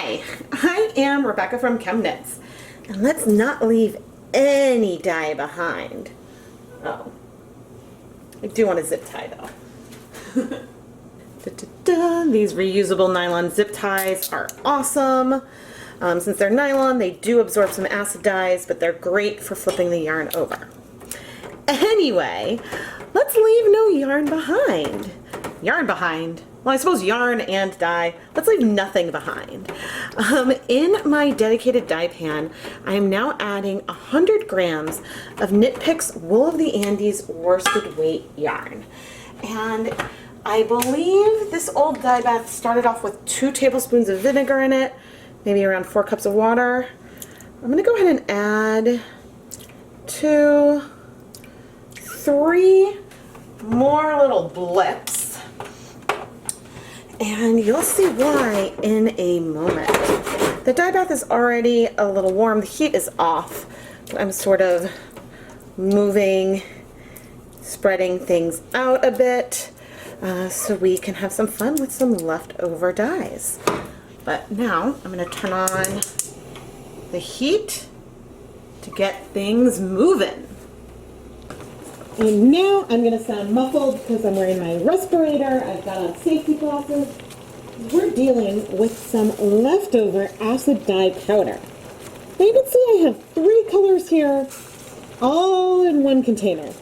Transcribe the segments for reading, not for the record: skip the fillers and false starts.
Hi, I am Rebecca from ChemKnits, and let's not leave any dye behind. Oh, I do want a zip tie though. These reusable nylon zip ties are awesome. Since they're nylon, they do absorb some acid dyes, but they're great for flipping the yarn over. Anyway, let's leave no yarn behind. Yarn behind? Well, I suppose yarn and dye. Let's leave nothing behind. In my dedicated dye pan, I am now adding 100 grams of Knit Picks Wool of the Andes worsted weight yarn. And I believe this old dye bath started off with 2 tablespoons of vinegar in it, maybe around 4 cups of water. I'm going to go ahead and add 2, 3 more little blips. And you'll see why in a moment. The dye bath is already a little warm. The heat is off. I'm sort of moving, spreading things out a bit so we can have some fun with some leftover dyes. But now I'm going to turn on the heat to get things moving. And now I'm going to sound muffled because I'm wearing my respirator. I've got on safety glasses. We're dealing with some leftover acid dye powder. Now you can see I have 3 colors here, all in one container.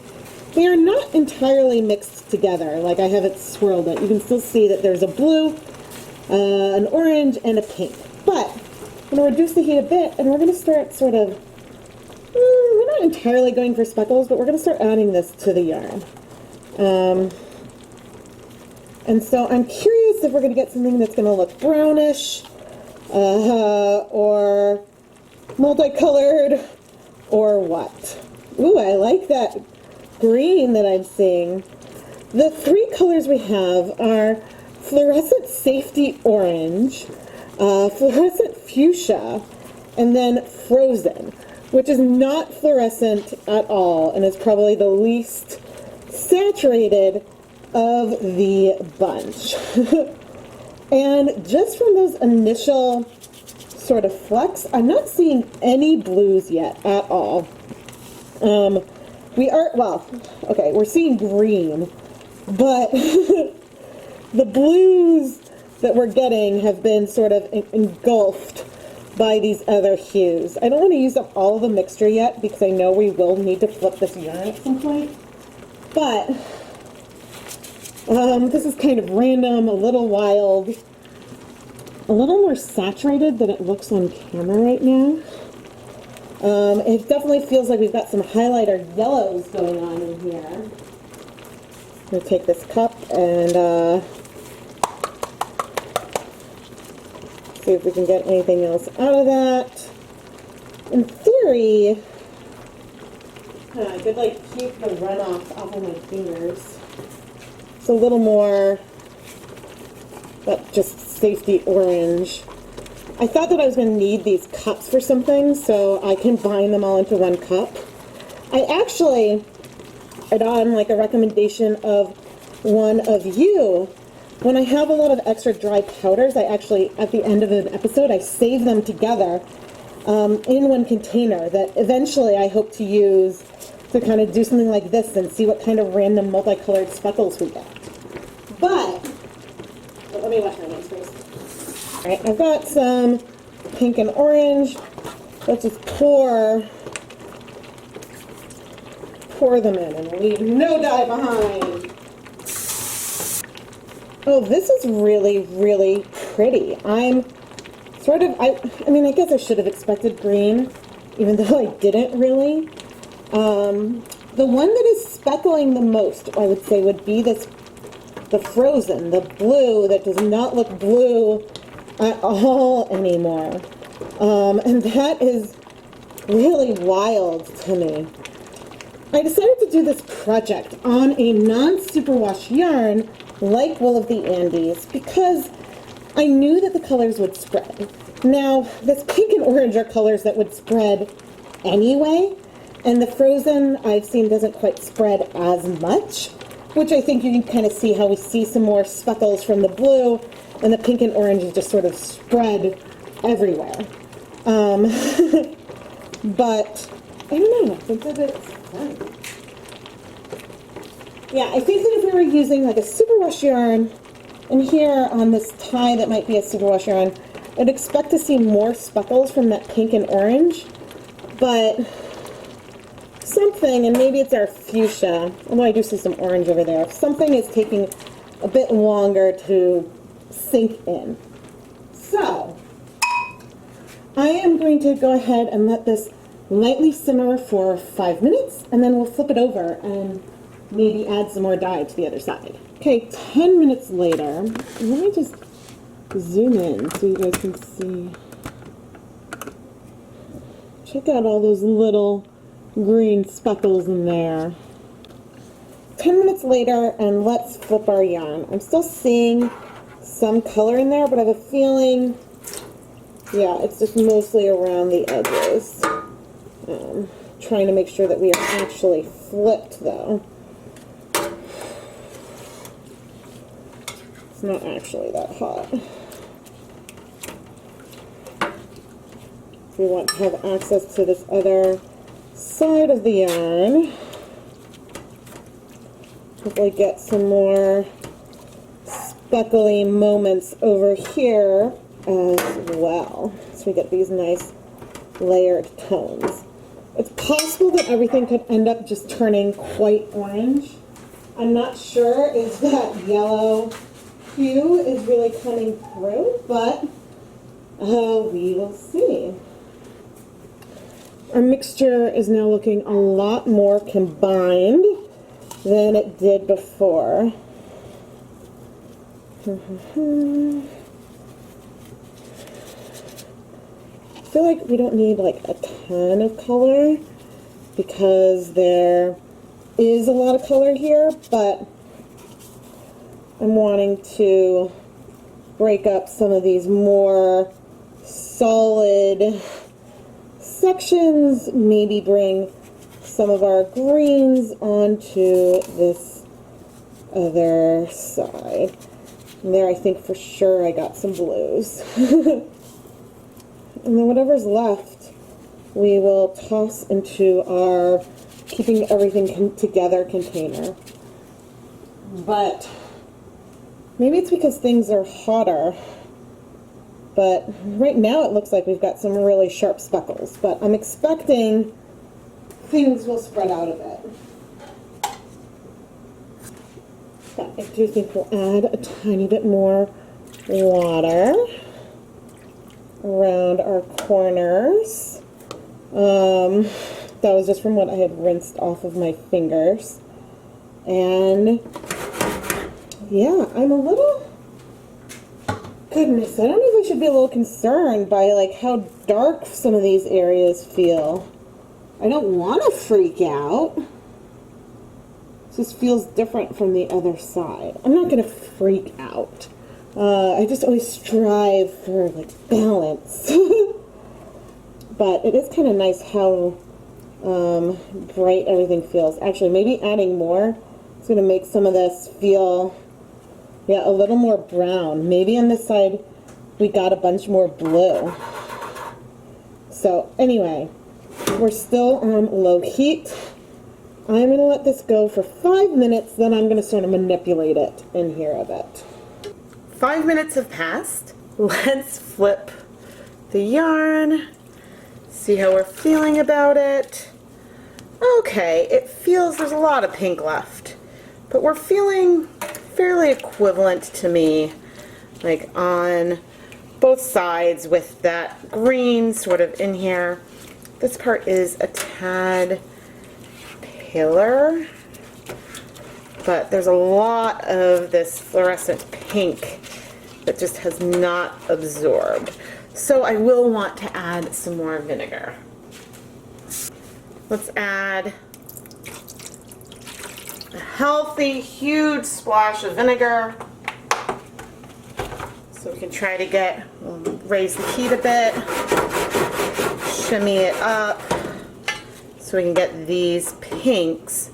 They are not entirely mixed together, like I have it swirled. You can still see that there's a blue, an orange, and a pink. But I'm going to reduce the heat a bit, and we're going to start sort of we're not entirely going for speckles, but we're going to start adding this to the yarn. And so I'm curious if we're going to get something that's going to look brownish, or multicolored, or what. Ooh, I like that green that I'm seeing. The 3 colors we have are Fluorescent Safety Orange, Fluorescent Fuschia, and then Frozen, which is not fluorescent at all and is probably the least saturated of the bunch. And just from those initial sort of flecks, I'm not seeing any blues yet at all. We're seeing green, but the blues that we're getting have been sort of engulfed by these other hues. I don't want to use up all of the mixture yet because I know we will need to flip this yarn at some point. But this is kind of random, a little wild, a little more saturated than it looks on camera right now. It definitely feels like we've got some highlighter yellows going on in here. I'm going to take this cup and see if we can get anything else out of that. In theory, I could keep the runoff off of my fingers. It's a little more, but just safety orange. I thought that I was going to need these cups for something, so I combined them all into one cup. I actually, on a recommendation of one of you, when I have a lot of extra dry powders, I actually, at the end of an episode, I save them together in one container that eventually I hope to use to kind of do something like this and see what kind of random multicolored speckles we get. But let me wash my hands first. All right, I've got some pink and orange. Let's just pour them in and leave no dye behind. Oh, this is really, really pretty. I'm sort of, I guess I should have expected green, even though I didn't really. The one that is speckling the most, I would say, would be the Frozen, the blue that does not look blue at all anymore. And that is really wild to me. I decided to do this project on a non-superwash yarn like Wool of the Andes because I knew that the colors would spread. Now, this pink and orange are colors that would spread anyway, and the Frozen I've seen doesn't quite spread as much, which I think you can kind of see how we see some more speckles from the blue, and the pink and orange is just sort of spread everywhere. But I don't know, I think that it's fun. Yeah, I think that if we were using like a superwash yarn, and here on this tie that might be a superwash yarn, I'd expect to see more speckles from that pink and orange, but something, and maybe it's our fuchsia, although I do see some orange over there, something is taking a bit longer to sink in. So, I am going to go ahead and let this lightly simmer for 5 minutes, and then we'll flip it over and maybe add some more dye to the other side. Okay, 10 minutes later, let me just zoom in so you guys can see. Check out all those little green speckles in there. 10 minutes later, and let's flip our yarn. I'm still seeing some color in there, but I have a feeling, yeah, it's just mostly around the edges. Trying to make sure that we are actually flipped, though. It's not actually that hot. We want to have access to this other side of the yarn. Hopefully get some more speckly moments over here as well. So we get these nice layered tones. It's possible that everything could end up just turning quite orange. I'm not sure if that yellow hue is really coming through, but we will see. Our mixture is now looking a lot more combined than it did before. I feel like we don't need like a ton of color because there is a lot of color here, but I'm wanting to break up some of these more solid sections, maybe bring some of our greens onto this other side. And there I think for sure I got some blues. And then whatever's left, we will toss into our keeping everything together container. But maybe it's because things are hotter. But right now it looks like we've got some really sharp speckles. But I'm expecting things will spread out a bit. But I do think we'll add a tiny bit more water around our corners. That was just from what I had rinsed off of my fingers. And yeah, I'm a little, goodness, I don't know if I should be a little concerned by like how dark some of these areas feel. I don't want to freak out. It just feels different from the other side. I'm not going to freak out. I just always strive for like balance. But it is kind of nice how bright everything feels. Actually, maybe adding more is going to make some of this feel, yeah, a little more brown. Maybe on this side we got a bunch more blue. So anyway, we're still on low heat. I'm going to let this go for 5 minutes, then I'm going to sort of manipulate it in here a bit. 5 minutes have passed. Let's flip the yarn, see how we're feeling about it. Okay, it feels there's a lot of pink left, but we're feeling fairly equivalent to me, like on both sides with that green sort of in here. This part is a tad paler, but there's a lot of this fluorescent pink that just has not absorbed. So I will want to add some more vinegar. Let's add a healthy, huge splash of vinegar. So we can try to get, raise the heat a bit, shimmy it up, so we can get these pinks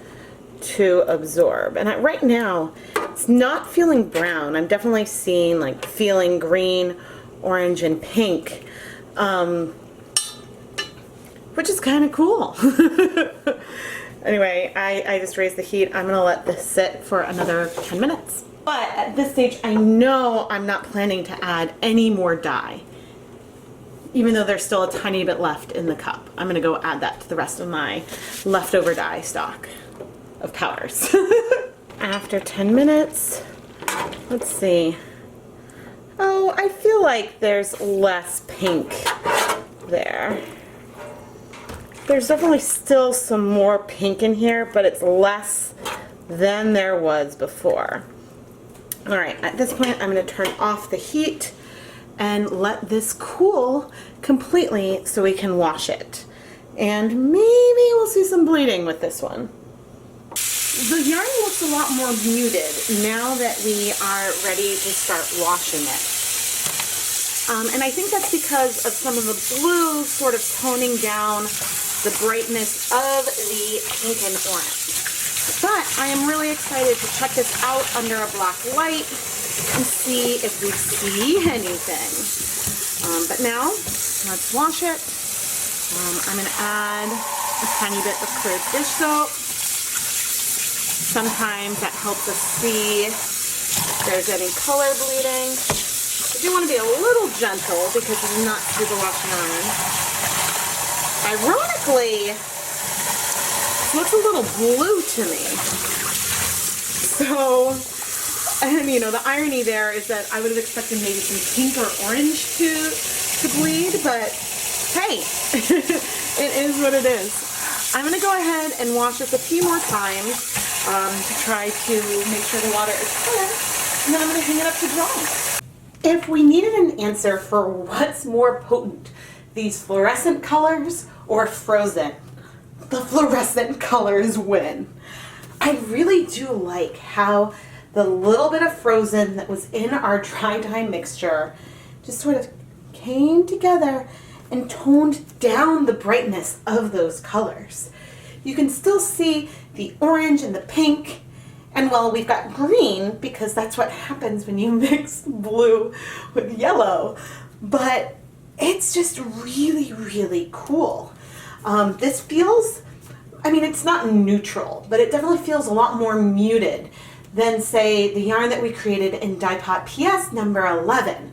to absorb. And right now, it's not feeling brown. I'm definitely seeing like feeling green orange and pink, which is kind of cool. Anyway, I just raised the heat. I'm gonna let this sit for another 10 minutes. But at this stage, I know I'm not planning to add any more dye, even though there's still a tiny bit left in the cup. I'm gonna go add that to the rest of my leftover dye stock of powders. After 10 minutes, let's see. Oh, I feel like there's less pink there. There's definitely still some more pink in here, but it's less than there was before. All right, at this point, I'm gonna turn off the heat and let this cool completely so we can wash it. And maybe we'll see some bleeding with this one. The yarn looks a lot more muted now that we are ready to start washing it. And I think that's because of some of the blue sort of toning down the brightness of the pink and orange. But I am really excited to check this out under a black light and see if we see anything. But now, let's wash it. I'm gonna add a tiny bit of clear dish soap. Sometimes that helps us see if there's any color bleeding. I do want to be a little gentle because it's not super wash yarn. Ironically, it looks a little blue to me. So, and you know, the irony there is that I would have expected maybe some pink or orange to bleed, but hey, it is what it is. I'm going to go ahead and wash this a few more times to try to make sure the water is clear, and then I'm going to hang it up to dry. If we needed an answer for what's more potent, these fluorescent colors or frozen, the fluorescent colors win. I really do like how the little bit of frozen that was in our dry dye mixture just sort of came together and toned down the brightness of those colors. You can still see the orange and the pink, and well, we've got green because that's what happens when you mix blue with yellow, but it's just really, really cool. This feels, I mean, it's not neutral, but it definitely feels a lot more muted than, say, the yarn that we created in Dye Pot PS number 11,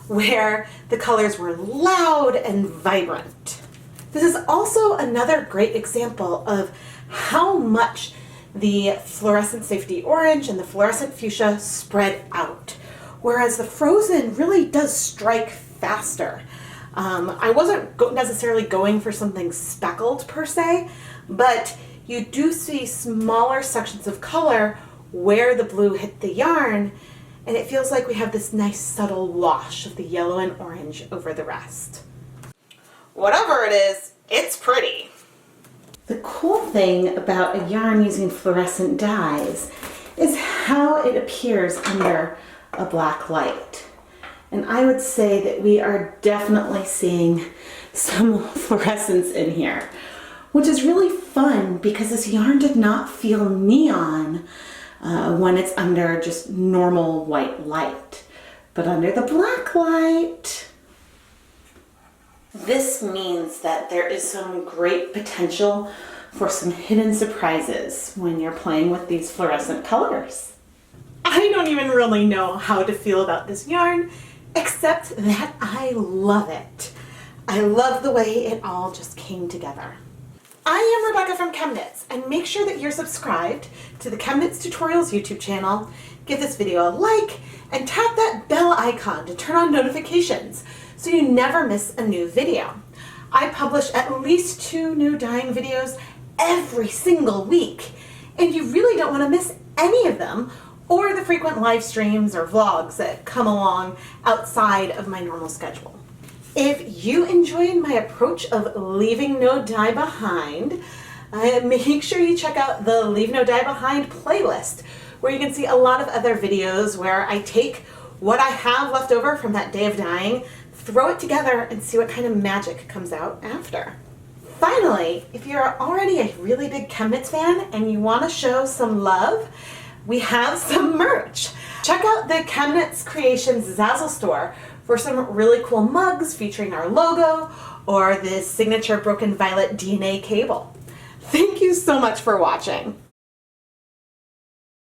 where the colors were loud and vibrant. This is also another great example of how much the Fluorescent Safety Orange and the Fluorescent Fuschia spread out, whereas the frozen really does strike faster. I wasn't necessarily going for something speckled per se, but you do see smaller sections of color where the blue hit the yarn, and it feels like we have this nice subtle wash of the yellow and orange over the rest. Whatever it is, it's pretty. The cool thing about a yarn using fluorescent dyes is how it appears under a black light. And I would say that we are definitely seeing some fluorescence in here, which is really fun because this yarn did not feel neon when it's under just normal white light. But under the black light, this means that there is some great potential for some hidden surprises when you're playing with these fluorescent colors. I don't even really know how to feel about this yarn, except that I love it. I love the way it all just came together. I am Rebecca from ChemKnits, and make sure that you're subscribed to the ChemKnits Tutorials YouTube channel, give this video a like, and tap that bell icon to turn on notifications so you never miss a new video. I publish at least 2 new dyeing videos every single week, and you really don't want to miss any of them or the frequent live streams or vlogs that come along outside of my normal schedule. If you enjoyed my approach of leaving no dye behind, make sure you check out the Leave No Dye Behind playlist, where you can see a lot of other videos where I take what I have left over from that day of dyeing, throw it together, and see what kind of magic comes out after. Finally, if you're already a really big ChemKnits fan and you want to show some love, we have some merch. Check out the ChemKnits Creations Zazzle store, for some really cool mugs featuring our logo or this signature broken violet DNA cable. Thank you so much for watching.